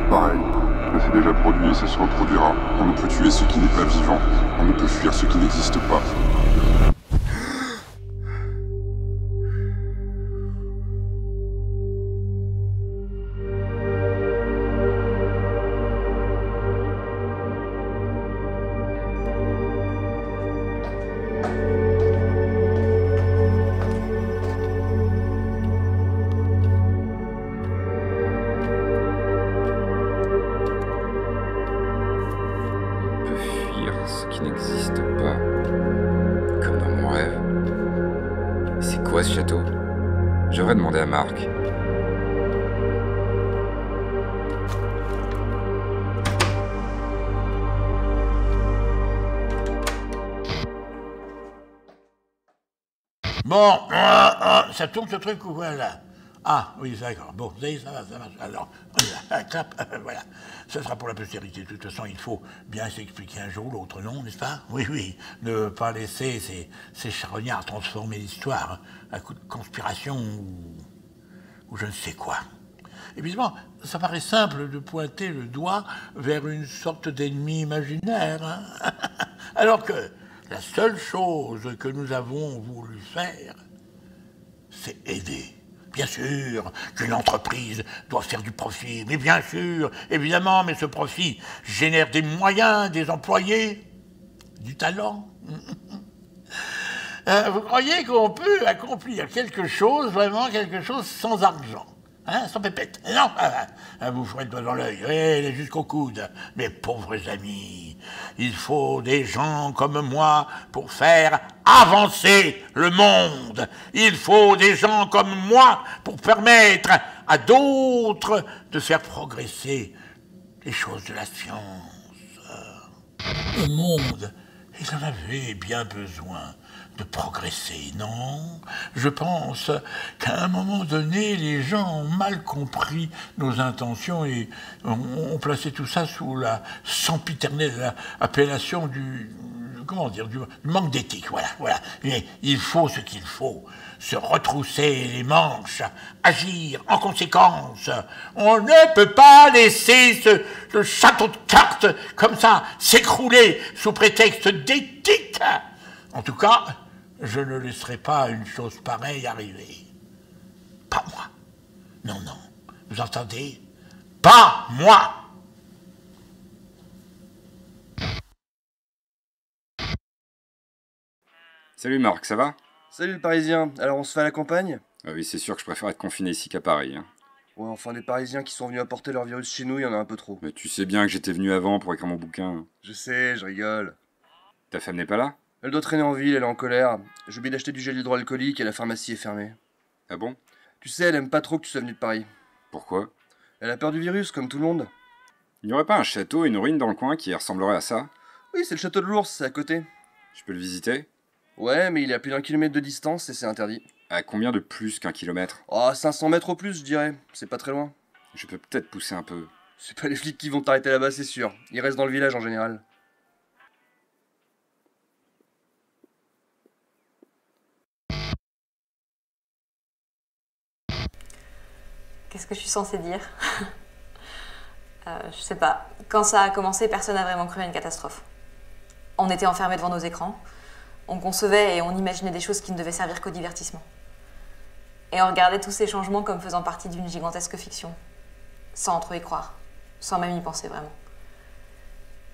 Pareil, ça s'est déjà produit et ça se reproduira. On ne peut tuer ce qui n'est pas vivant. On ne peut fuir ce qui n'existe pas. Ce qui n'existe pas, comme dans mon rêve. C'est quoi ce château? Je devrais demander à Marc. Bon, ça tourne ce truc ou voilà? Ah, oui, d'accord. Bon, vous voyez, ça va, ça marche. Alors, voilà, clap, voilà. Ce sera pour la postérité. De toute façon, il faut bien s'expliquer un jour ou l'autre, non, n'est-ce pas? Oui, oui. Ne pas laisser ces charognards transformer l'histoire à coup de conspiration ou je ne sais quoi. Évidemment, ça paraît simple de pointer le doigt vers une sorte d'ennemi imaginaire, hein. Alors que la seule chose que nous avons voulu faire, c'est aider. Bien sûr qu'une entreprise doit faire du profit, mais bien sûr, évidemment, mais ce profit génère des moyens, des employés, du talent. Vous croyez qu'on peut accomplir quelque chose, vraiment quelque chose, sans argent? Hein, sans pépette? Non, vous ferez le doigt dans l'œil, oui, jusqu'au coude. Mes pauvres amis, il faut des gens comme moi pour faire avancer le monde. Il faut des gens comme moi pour permettre à d'autres de faire progresser les choses de la science. Le monde, il en avait bien besoin de progresser, non? Je pense qu'à un moment donné, les gens ont mal compris nos intentions et ont placé tout ça sous la sempiternelle appellation du manque d'éthique, voilà. Mais il faut ce qu'il faut, se retrousser les manches, agir en conséquence. On ne peut pas laisser ce château de cartes comme ça s'écrouler sous prétexte d'éthique. En tout cas, je ne laisserai pas une chose pareille arriver. Pas moi. Non, non. Vous entendez? Pas moi! Salut Marc, ça va? Salut le Parisien, alors on se fait à la campagne? Ah oui, c'est sûr que je préfère être confiné ici qu'à Paris, hein. Ouais, enfin des Parisiens qui sont venus apporter leur virus chez nous, il y en a un peu trop. Mais tu sais bien que j'étais venu avant pour écrire mon bouquin. Je sais, je rigole. Ta femme n'est pas là? Elle doit traîner en ville, elle est en colère. J'ai oublié d'acheter du gel hydroalcoolique et la pharmacie est fermée. Ah bon? Tu sais, elle aime pas trop que tu sois venu de Paris. Pourquoi? Elle a peur du virus, comme tout le monde. Il n'y aurait pas un château et une ruine dans le coin qui ressemblerait à ça? Oui, c'est le château de l'Ours, c'est à côté. Je peux le visiter? Ouais, mais il est à plus d'1 kilomètre de distance et c'est interdit. À combien de plus qu'un kilomètre? Oh, 500 mètres au plus, je dirais. C'est pas très loin. Je peux peut-être pousser un peu. C'est pas les flics qui vont t'arrêter là-bas, c'est sûr. Ils restent dans le village en général. Qu'est-ce que je suis censée dire? Je sais pas. Quand ça a commencé, personne n'a vraiment cru à une catastrophe. On était enfermés devant nos écrans, on concevait et on imaginait des choses qui ne devaient servir qu'au divertissement. Et on regardait tous ces changements comme faisant partie d'une gigantesque fiction, sans trop y croire, sans même y penser vraiment.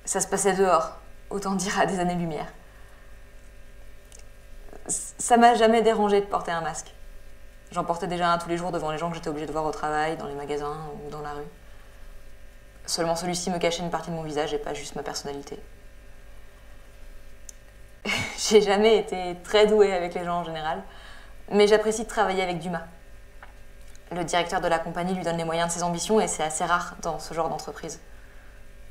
Ça se passait dehors, autant dire à des années-lumière. Ça m'a jamais dérangé de porter un masque. J'en portais déjà un tous les jours devant les gens que j'étais obligée de voir au travail, dans les magasins ou dans la rue. Seulement celui-ci me cachait une partie de mon visage et pas juste ma personnalité. J'ai jamais été très douée avec les gens en général, mais j'apprécie de travailler avec Dumas. Le directeur de la compagnie lui donne les moyens de ses ambitions et c'est assez rare dans ce genre d'entreprise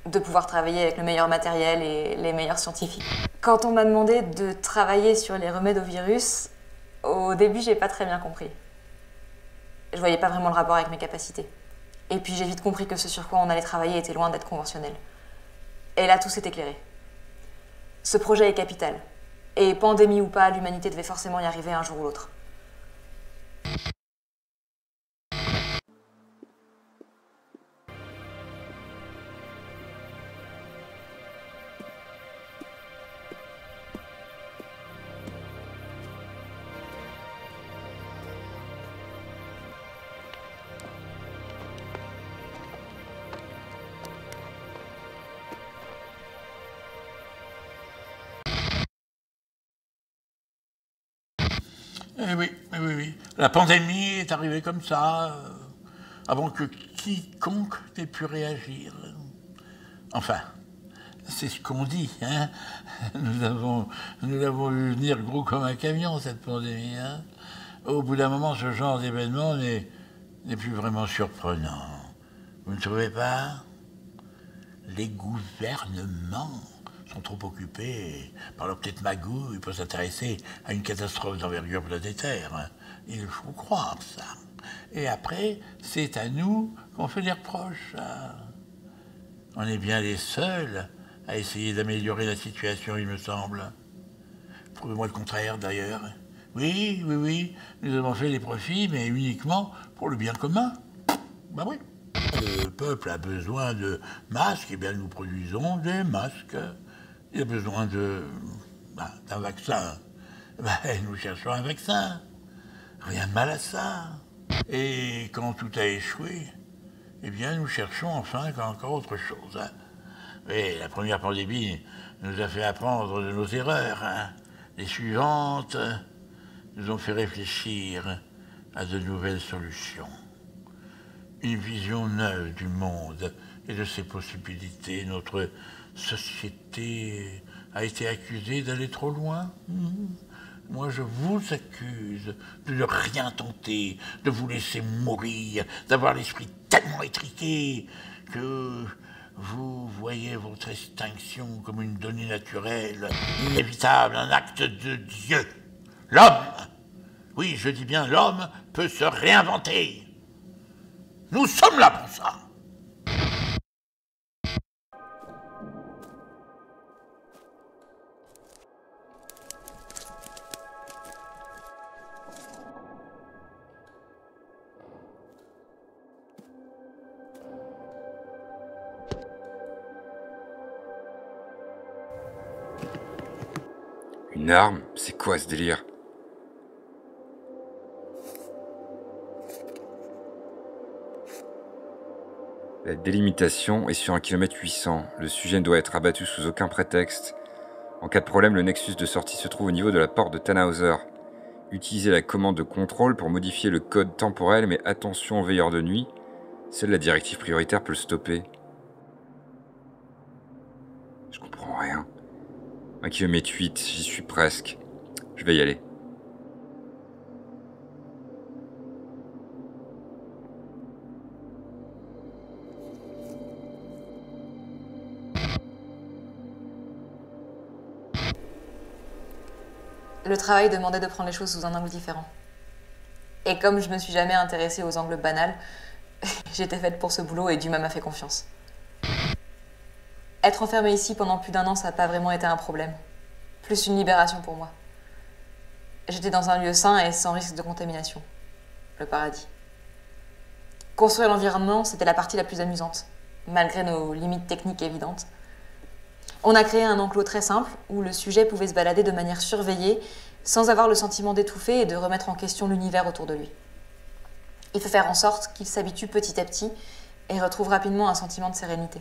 de pouvoir travailler avec le meilleur matériel et les meilleurs scientifiques. Quand on m'a demandé de travailler sur les remèdes au virus, au début j'ai pas très bien compris. Je voyais pas vraiment le rapport avec mes capacités. Et puis j'ai vite compris que ce sur quoi on allait travailler était loin d'être conventionnel. Et là tout s'est éclairé. Ce projet est capital. Et pandémie ou pas, l'humanité devait forcément y arriver un jour ou l'autre. Oui. La pandémie est arrivée comme ça, avant que quiconque ait pu réagir. Enfin, c'est ce qu'on dit, hein. Nous l'avons vu venir gros comme un camion, cette pandémie, hein. Au bout d'un moment, ce genre d'événement n'est plus vraiment surprenant. Vous ne trouvez pas? Les gouvernements sont trop occupés par leur petite magouille pour s'intéresser à une catastrophe d'envergure planétaire, hein. Il faut croire ça. Et après, c'est à nous qu'on fait des reproches, hein. On est bien les seuls à essayer d'améliorer la situation, il me semble. Prouvez-moi le contraire, d'ailleurs. Oui, nous avons fait des profits, mais uniquement pour le bien commun. Ben oui. Le peuple a besoin de masques, et bien nous produisons des masques. Il a besoin d'un vaccin. Nous cherchons un vaccin. Rien de mal à ça. Et quand tout a échoué, eh bien nous cherchons enfin encore autre chose, hein. Et la première pandémie nous a fait apprendre de nos erreurs, hein. Les suivantes nous ont fait réfléchir à de nouvelles solutions. Une vision neuve du monde et de ses possibilités. Notre société a été accusée d'aller trop loin. Moi, je vous accuse de ne rien tenter, de vous laisser mourir, d'avoir l'esprit tellement étriqué que vous voyez votre extinction comme une donnée naturelle, inévitable, un acte de Dieu. L'homme, oui, je dis bien l'homme, peut se réinventer. Nous sommes là pour ça. Une arme? C'est quoi ce délire? La délimitation est sur 1 km 800. Le sujet ne doit être abattu sous aucun prétexte. En cas de problème, le nexus de sortie se trouve au niveau de la porte de Tannhauser. Utilisez la commande de contrôle pour modifier le code temporel, mais attention aux veilleurs de nuit. Seule la directive prioritaire peut le stopper. Je comprends rien. 1 km 8, j'y suis presque. Je vais y aller. Le travail demandait de prendre les choses sous un angle différent. Et comme je me suis jamais intéressée aux angles banals, j'étais faite pour ce boulot et Dumas m'a fait confiance. Être enfermée ici pendant plus d'1 an, ça n'a pas vraiment été un problème. Plus une libération pour moi. J'étais dans un lieu sain et sans risque de contamination. Le paradis. Construire l'environnement, c'était la partie la plus amusante, malgré nos limites techniques évidentes. On a créé un enclos très simple où le sujet pouvait se balader de manière surveillée, sans avoir le sentiment d'étouffer et de remettre en question l'univers autour de lui. Il faut faire en sorte qu'il s'habitue petit à petit et retrouve rapidement un sentiment de sérénité.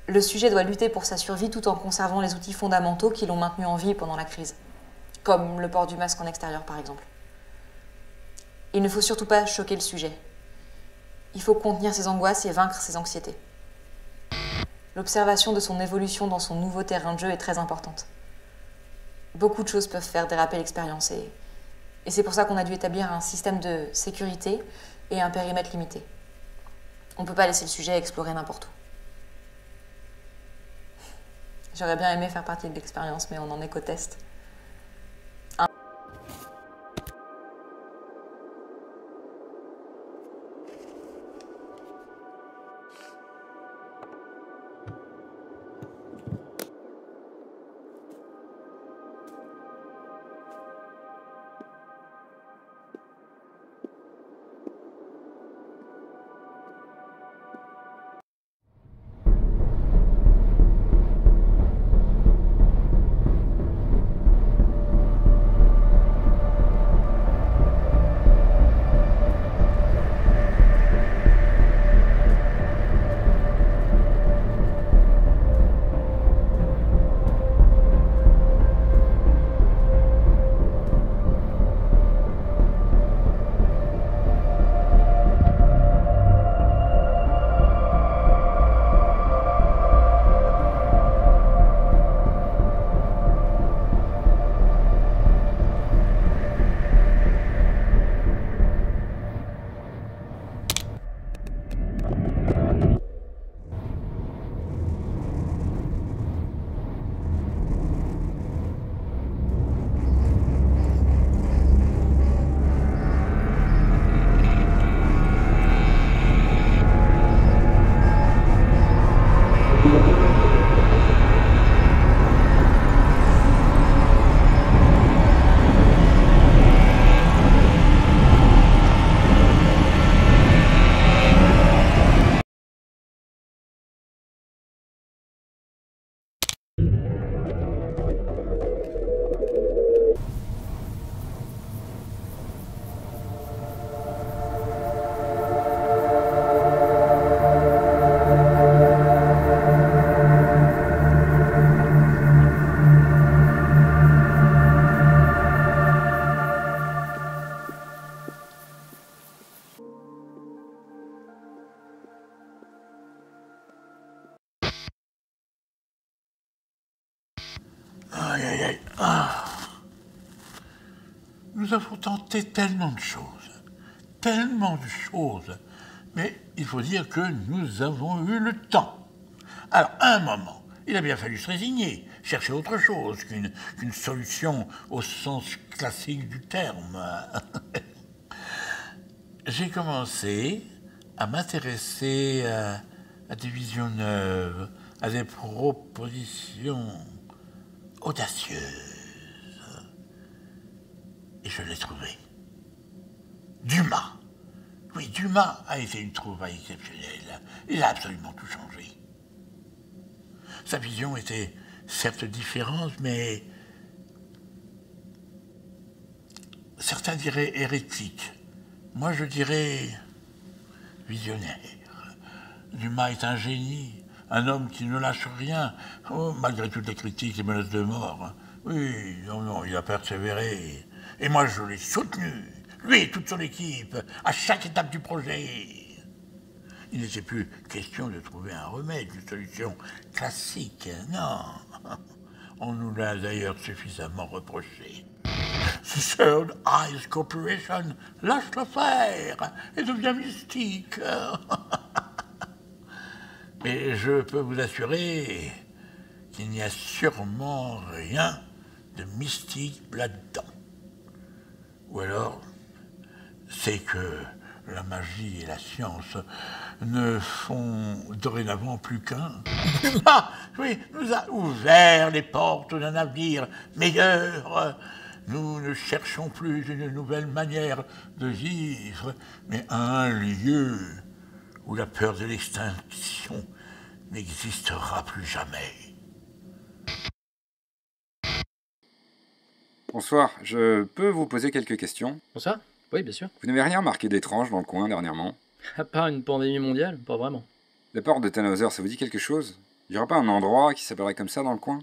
Le sujet doit lutter pour sa survie tout en conservant les outils fondamentaux qui l'ont maintenu en vie pendant la crise, comme le port du masque en extérieur par exemple. Il ne faut surtout pas choquer le sujet. Il faut contenir ses angoisses et vaincre ses anxiétés. L'observation de son évolution dans son nouveau terrain de jeu est très importante. Beaucoup de choses peuvent faire déraper l'expérience et c'est pour ça qu'on a dû établir un système de sécurité et un périmètre limité. On ne peut pas laisser le sujet explorer n'importe où. J'aurais bien aimé faire partie de l'expérience, mais on n'en est qu'au test. Aïe, aïe, aïe. Ah. Nous avons tenté tellement de choses, mais il faut dire que nous avons eu le temps. Alors, à un moment, il a bien fallu se résigner, chercher autre chose qu'une solution au sens classique du terme. J'ai commencé à m'intéresser à des visions neuves, à des propositions audacieuses. Et je l'ai trouvé. Dumas. Oui, Dumas a été une trouvaille exceptionnelle. Il a absolument tout changé. Sa vision était certes différente, mais certains diraient hérétique. Moi, je dirais visionnaire. Dumas est un génie, un homme qui ne lâche rien, malgré toutes les critiques et menaces de mort. Oui, non, il a persévéré. Et moi, je l'ai soutenu, lui et toute son équipe, à chaque étape du projet. Il n'était plus question de trouver un remède, une solution classique. Non, on nous l'a d'ailleurs suffisamment reproché. Third Eyes Corporation lâche l'affaire et devient mystique. Mais je peux vous assurer qu'il n'y a sûrement rien de mystique là-dedans. Ou alors, c'est que la magie et la science ne font dorénavant plus qu'un. Ah, oui, nous a ouvert les portes d'un avenir meilleur. Nous ne cherchons plus une nouvelle manière de vivre, mais un lieu où la peur de l'extinction n'existera plus jamais. Bonsoir, je peux vous poser quelques questions? Bonsoir. Oui, bien sûr. Vous n'avez rien remarqué d'étrange dans le coin dernièrement? À part une pandémie mondiale, pas vraiment. La porte de Tannhauser, ça vous dit quelque chose? Il n'y aura pas un endroit qui s'appellerait comme ça dans le coin?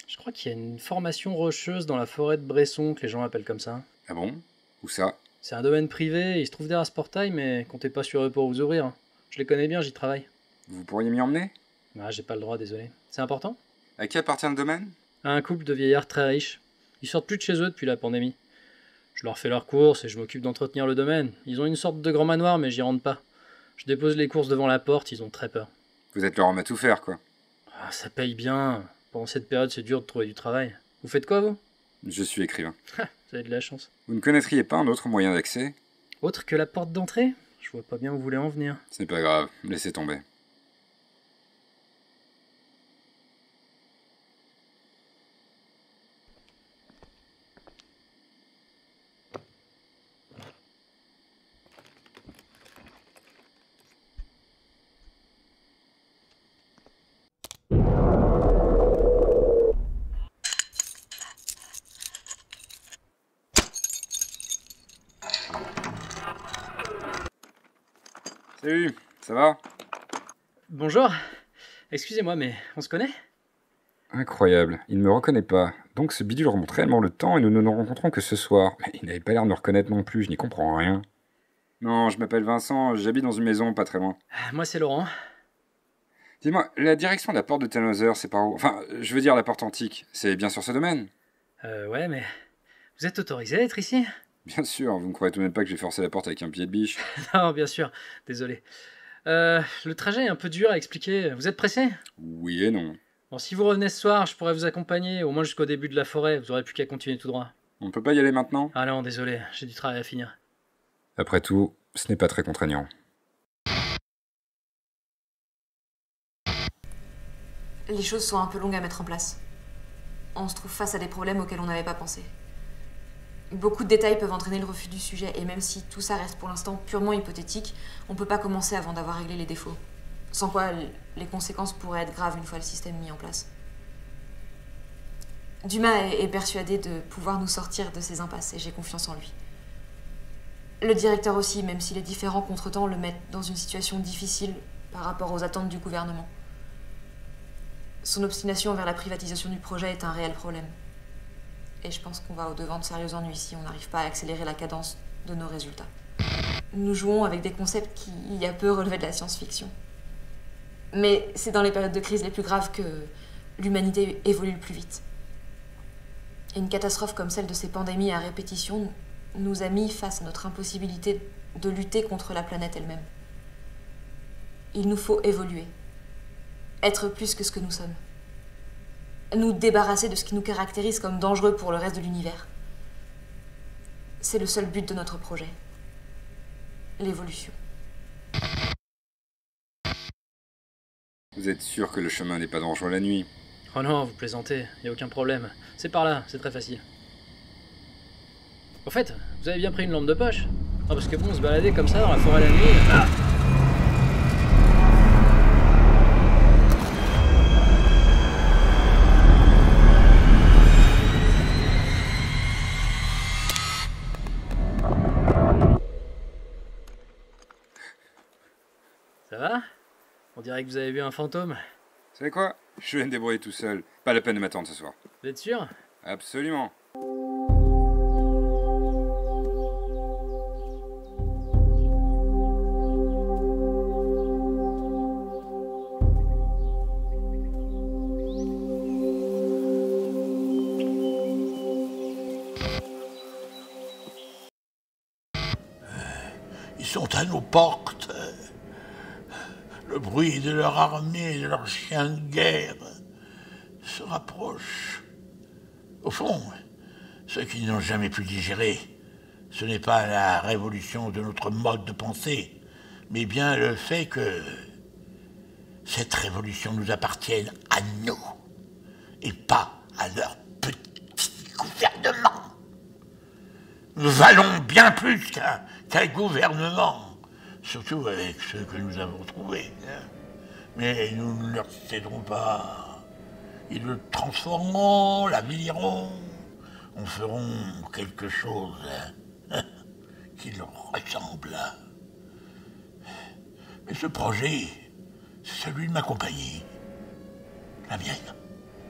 Je crois qu'il y a une formation rocheuse dans la forêt de Bresson que les gens appellent comme ça. Ah bon? Où ça? C'est un domaine privé, il se trouve derrière ce portail, mais comptez pas sur eux pour vous ouvrir. Je les connais bien, j'y travaille. Vous pourriez m'y emmener? Ah, j'ai pas le droit, désolé. C'est important? À qui appartient le domaine? À un couple de vieillards très riches. Ils sortent plus de chez eux depuis la pandémie. Je leur fais leurs courses et je m'occupe d'entretenir le domaine. Ils ont une sorte de grand manoir, mais j'y rentre pas. Je dépose les courses devant la porte, ils ont très peur. Vous êtes leur homme à tout faire, quoi. Ah, ça paye bien. Pendant cette période, c'est dur de trouver du travail. Vous faites quoi, vous? Je suis écrivain. Vous avez de la chance. Vous ne connaîtriez pas un autre moyen d'accès? Autre que la porte d'entrée? Je vois pas bien où vous voulez en venir. Ce n'est pas grave, laissez tomber. Salut, ça va? Bonjour. Excusez-moi, mais on se connaît? Incroyable, il ne me reconnaît pas. Donc ce bidule remonte réellement le temps et nous ne nous rencontrons que ce soir. Mais il n'avait pas l'air de me reconnaître non plus, je n'y comprends rien. Non, je m'appelle Vincent, j'habite dans une maison pas très loin. Moi, c'est Laurent. Dis-moi, la direction de la porte de Tannhauser, c'est par où? Enfin, je veux dire la porte antique, c'est bien sur ce domaine? Ouais, mais... Vous êtes autorisé à être ici? Bien sûr, vous ne croyez tout de même pas que j'ai forcé la porte avec un pied de biche? Non, bien sûr. Désolé. Le trajet est un peu dur à expliquer. Vous êtes pressé? Oui et non. Bon, si vous revenez ce soir, je pourrais vous accompagner, au moins jusqu'au début de la forêt. Vous aurez plus qu'à continuer tout droit. On ne peut pas y aller maintenant? Ah non, désolé. J'ai du travail à finir. Après tout, ce n'est pas très contraignant. Les choses sont un peu longues à mettre en place. On se trouve face à des problèmes auxquels on n'avait pas pensé. Beaucoup de détails peuvent entraîner le refus du sujet, et même si tout ça reste pour l'instant purement hypothétique, on ne peut pas commencer avant d'avoir réglé les défauts. Sans quoi, les conséquences pourraient être graves une fois le système mis en place. Dumas est persuadé de pouvoir nous sortir de ces impasses, et j'ai confiance en lui. Le directeur aussi, même si les différents contretemps le mettent dans une situation difficile par rapport aux attentes du gouvernement. Son obstination vers la privatisation du projet est un réel problème. Et je pense qu'on va au-devant de sérieux ennuis si on n'arrive pas à accélérer la cadence de nos résultats. Nous jouons avec des concepts qui, il y a peu, relevaient de la science-fiction. Mais c'est dans les périodes de crise les plus graves que l'humanité évolue le plus vite. Et une catastrophe comme celle de ces pandémies à répétition nous a mis face à notre impossibilité de lutter contre la planète elle-même. Il nous faut évoluer, être plus que ce que nous sommes, nous débarrasser de ce qui nous caractérise comme dangereux pour le reste de l'univers. C'est le seul but de notre projet, l'évolution. Vous êtes sûr que le chemin n'est pas dangereux la nuit? Oh non, vous plaisantez, y a aucun problème. C'est par là, c'est très facile. Au fait, vous avez bien pris une lampe de poche? Non, parce que bon, se balader comme ça dans la forêt la nuit... Ah. Ça va? On dirait que vous avez vu un fantôme. Vous savez quoi? Je vais me débrouiller tout seul. Pas la peine de m'attendre ce soir. Vous êtes sûr? Absolument. Ils sont à nos portes. Le bruit de leur armée, de leurs chiens de guerre se rapproche. Au fond, ce qu'ils n'ont jamais pu digérer, ce n'est pas la révolution de notre mode de pensée, mais bien le fait que cette révolution nous appartienne à nous, et pas à leur petit gouvernement. Nous valons bien plus qu'un gouvernement, surtout avec ceux que nous avons trouvés. Mais nous ne leur céderons pas. Ils le transformeront, l'aviliront, en feront quelque chose qui leur ressemble. Mais ce projet, c'est celui de ma compagnie. La mienne,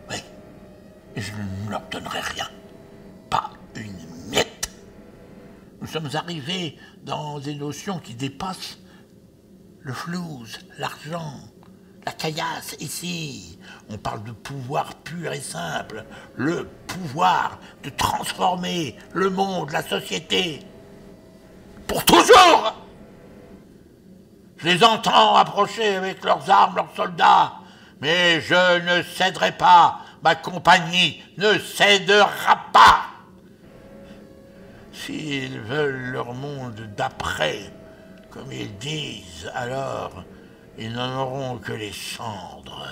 oui. Et je ne leur donnerai rien. Pas une miette. Nous sommes arrivés dans des notions qui dépassent le flouze, l'argent, la caillasse. Ici, on parle de pouvoir pur et simple, le pouvoir de transformer le monde, la société, pour toujours. Je les entends approcher avec leurs armes, leurs soldats, mais je ne céderai pas, ma compagnie ne cédera pas. S'ils veulent leur monde d'après, comme ils disent, alors ils n'en auront que les cendres.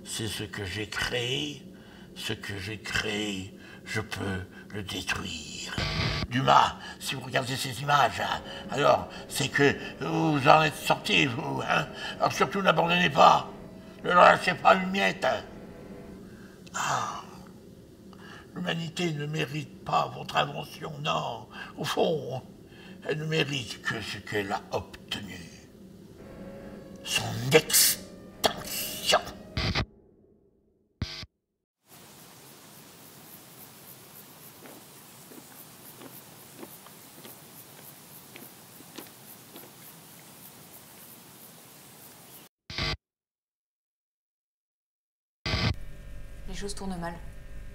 C'est ce que j'ai créé. Ce que j'ai créé, je peux le détruire. Dumas, si vous regardez ces images, alors c'est que vous en êtes sortis, vous. Alors surtout n'abandonnez pas. Ne lâchez pas une miette. Ah. L'humanité ne mérite pas votre invention, non. Au fond, elle ne mérite que ce qu'elle a obtenu. Son extinction. Les choses tournent mal.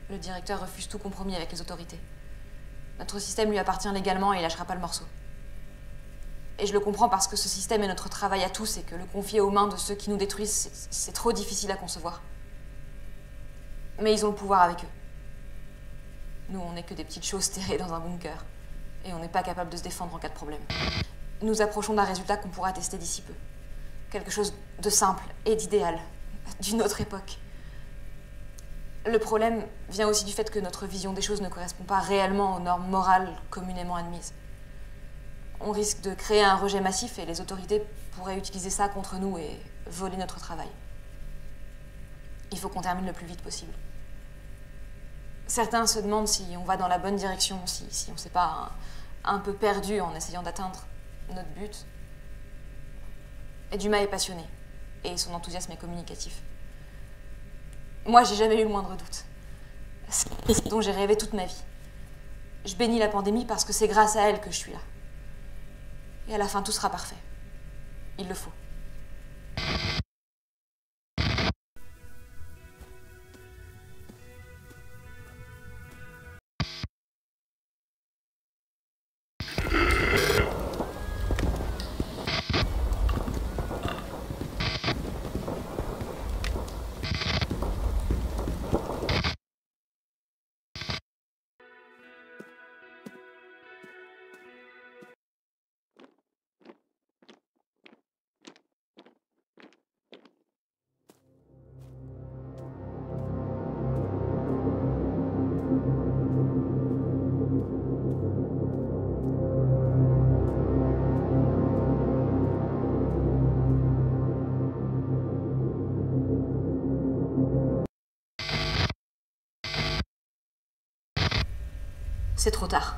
Le directeur refuse tout compromis avec les autorités. Notre système lui appartient légalement et il lâchera pas le morceau. Et je le comprends parce que ce système est notre travail à tous et que le confier aux mains de ceux qui nous détruisent, c'est trop difficile à concevoir. Mais ils ont le pouvoir avec eux. Nous, on n'est que des petites choses terrées dans un bunker. Et on n'est pas capable de se défendre en cas de problème. Nous approchons d'un résultat qu'on pourra tester d'ici peu. Quelque chose de simple et d'idéal. D'une autre époque. Le problème vient aussi du fait que notre vision des choses ne correspond pas réellement aux normes morales communément admises. On risque de créer un rejet massif et les autorités pourraient utiliser ça contre nous et voler notre travail. Il faut qu'on termine le plus vite possible. Certains se demandent si on va dans la bonne direction, si on ne s'est pas un peu perdu en essayant d'atteindre notre but. Et Dumas est passionné et son enthousiasme est communicatif. Moi, j'ai jamais eu le moindre doute. C'est ce dont j'ai rêvé toute ma vie. Je bénis la pandémie parce que c'est grâce à elle que je suis là. Et à la fin, tout sera parfait. Il le faut. C'est trop tard.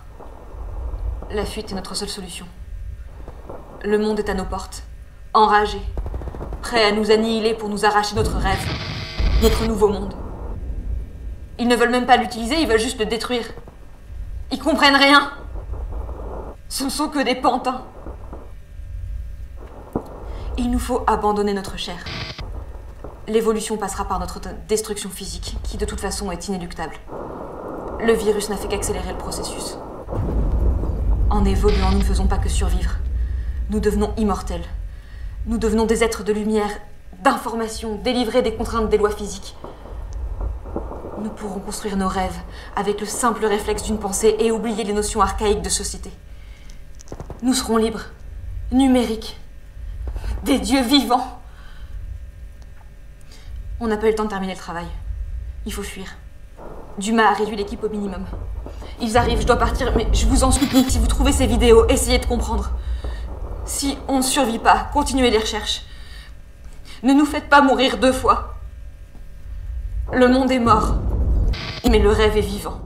La fuite est notre seule solution. Le monde est à nos portes, enragé, prêt à nous annihiler pour nous arracher notre rêve, notre nouveau monde. Ils ne veulent même pas l'utiliser, ils veulent juste le détruire. Ils comprennent rien. Ce ne sont que des pantins. Il nous faut abandonner notre chair. L'évolution passera par notre destruction physique, qui de toute façon est inéluctable. Le virus n'a fait qu'accélérer le processus. En évoluant, nous ne faisons pas que survivre. Nous devenons immortels. Nous devenons des êtres de lumière, d'information, délivrés des contraintes des lois physiques. Nous pourrons construire nos rêves avec le simple réflexe d'une pensée et oublier les notions archaïques de société. Nous serons libres, numériques, des dieux vivants. On n'a pas eu le temps de terminer le travail. Il faut fuir. Dumas a réduit l'équipe au minimum. Ils arrivent, je dois partir, mais je vous en supplie, si vous trouvez ces vidéos, essayez de comprendre. Si on ne survit pas, continuez les recherches. Ne nous faites pas mourir 2 fois. Le monde est mort, mais le rêve est vivant.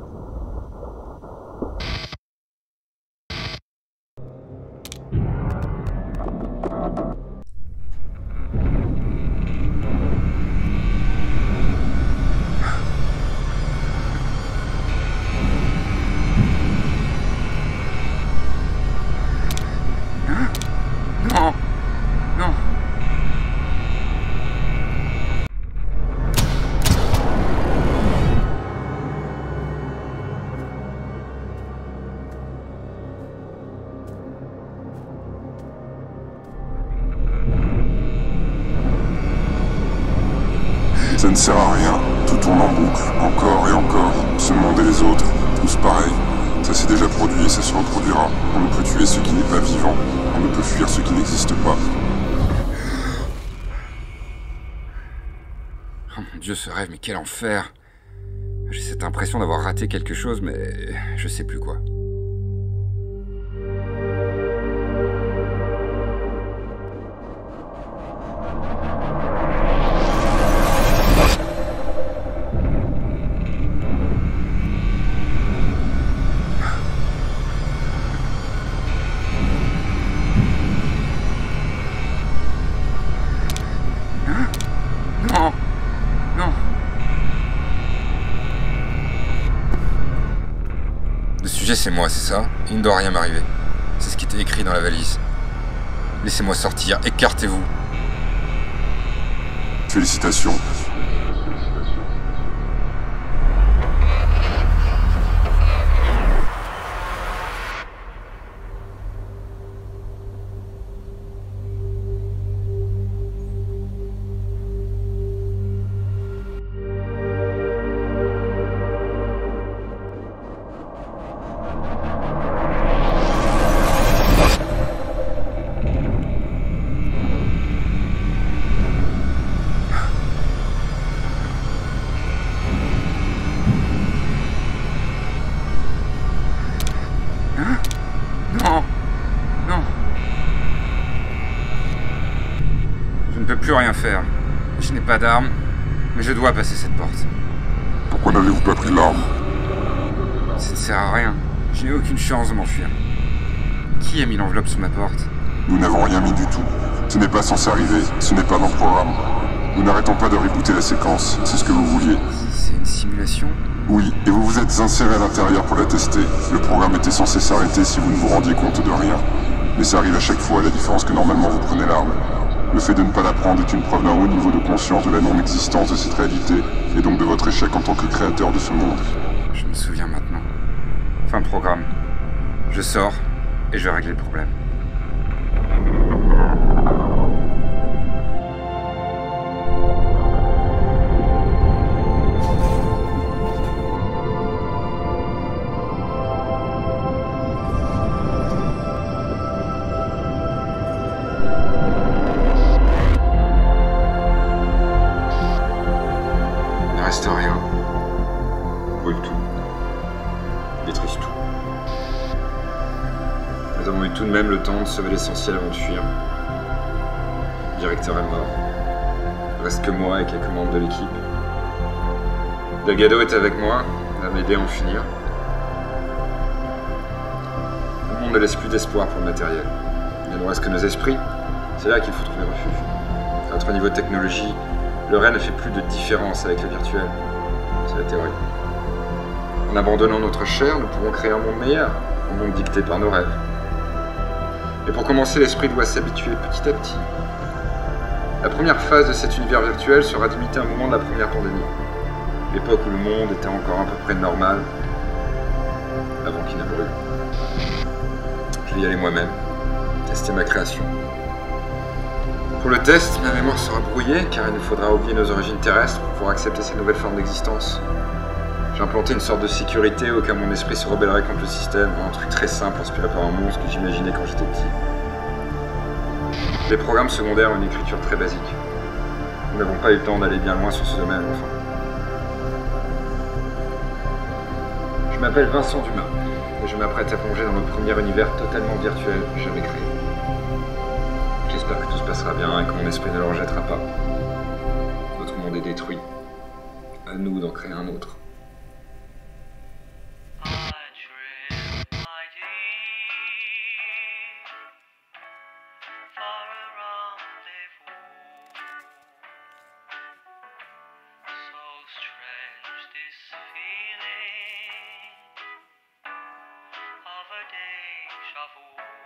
Non. Non. Ça ne sert à rien. Tout tourne en boucle, encore et encore. Ce monde et les autres, tous pareils. Ça s'est déjà produit et ça se reproduira. On ne peut tuer ce qui n'est pas vivant. On ne peut fuir ce qui n'existe pas. Oh mon Dieu, ce rêve, mais quel enfer! J'ai cette impression d'avoir raté quelque chose, mais je sais plus quoi. Non! Non! Le sujet, c'est moi, c'est ça? Il ne doit rien m'arriver. C'est ce qui était écrit dans la valise. Laissez-moi sortir, écartez-vous. Félicitations. Non! Non! Je ne peux plus rien faire. Je n'ai pas d'arme, mais je dois passer cette porte. Pourquoi n'avez-vous pas pris l'arme? Ça ne sert à rien. Je n'ai aucune chance de m'enfuir. Qui a mis l'enveloppe sous ma porte? Nous n'avons rien mis du tout. Ce n'est pas censé arriver, ce n'est pas dans le programme. Nous n'arrêtons pas de rebooter la séquence, c'est ce que vous vouliez. C'est une simulation? Oui, et vous vous êtes inséré à l'intérieur pour la tester. Le programme était censé s'arrêter si vous ne vous rendiez compte de rien. Mais ça arrive à chaque fois, à la différence que normalement vous prenez l'arme. Le fait de ne pas la prendre est une preuve d'un haut niveau de conscience de la non-existence de cette réalité, et donc de votre échec en tant que créateur de ce monde. Je me souviens maintenant. Fin de programme. Je sors, et je vais régler le problème. Il ne reste rien. Brûle tout. Détruis tout. Nous avons eu tout de même le temps de sauver l'essentiel avant de fuir. Le directeur est mort. Il ne reste que moi et quelques membres de l'équipe. Delgado est avec moi, il va m'aider à en finir. ne laisse plus d'espoir pour le matériel. Il ne nous reste que nos esprits. C'est là qu'il faut trouver refuge. À notre niveau de technologie, le réel ne fait plus de différence avec le virtuel. C'est la théorie. En abandonnant notre chair, nous pourrons créer un monde meilleur, un monde dicté par nos rêves. Et pour commencer, l'esprit doit s'habituer petit à petit. La première phase de cet univers virtuel sera d'imiter un moment de la première pandémie. L'époque où le monde était encore à peu près normal, avant qu'il ne brûle. Je vais y aller moi-même, tester ma création. Pour le test, ma mémoire sera brouillée, car il nous faudra oublier nos origines terrestres pour pouvoir accepter ces nouvelles formes d'existence. J'ai implanté une sorte de sécurité au cas où mon esprit se rebellerait contre le système, un truc très simple inspiré par un monstre que j'imaginais quand j'étais petit. Les programmes secondaires ont une écriture très basique. Nous n'avons pas eu le temps d'aller bien loin sur ce domaine, enfin. Je m'appelle Vincent Dumas, et je m'apprête à plonger dans notre premier univers totalement virtuel jamais créé. J'espère que tout se passera bien et que mon esprit ne le rejettera pas. Notre monde est détruit. À nous d'en créer un autre. Of a deja vu.